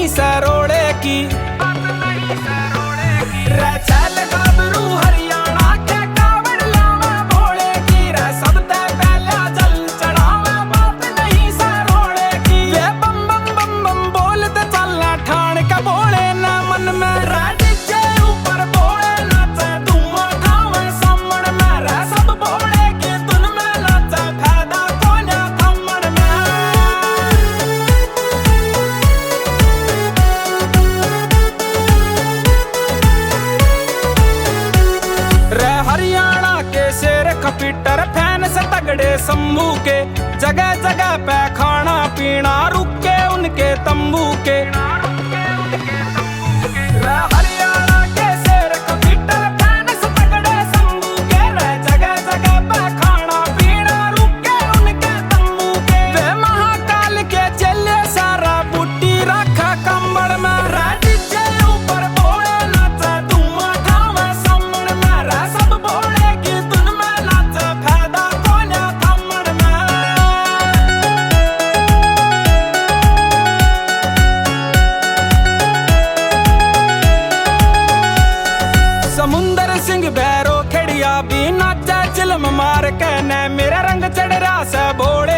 नहीं सरोड़े की। रे चल गाबरू हरियाणा के कावड़ लावा भोले की। रे सबते पहला जल चढ़ावा बात नहीं सरोड़े की। वे बम बम बम बम बोलते चलना ठाण का बोले ना मन में। रे डीजे ऊपर बोले नाचे धुआं ठावे सामण में। रे सब बोले की धुन में नाचे फायदा कोन्या थमण में। रे हरियाणा के शेर कपीटर फैन से तगड़े शंभू के। जगह जगह पे खाना पीना रुके उनके तंबू के। रे हरियाणा के शेर कपीटर फैन से तगड़े शंभू के। रे जगह जगह पे खाना पीना रुके उनके तंबू के। वे महाकाल के चले सारा बूटी रखा कंबल में। रे डीजे ऊपर बोले नाचे धुआं ठावे सामण में। रे सब बोले की धुन में नाचे फायदा कोन्या थमण में। समुंदर सिंह भैरो खेड़िया भी नाचा चिलम मार के। ने मेरा रंग चढ़ रहा से भोले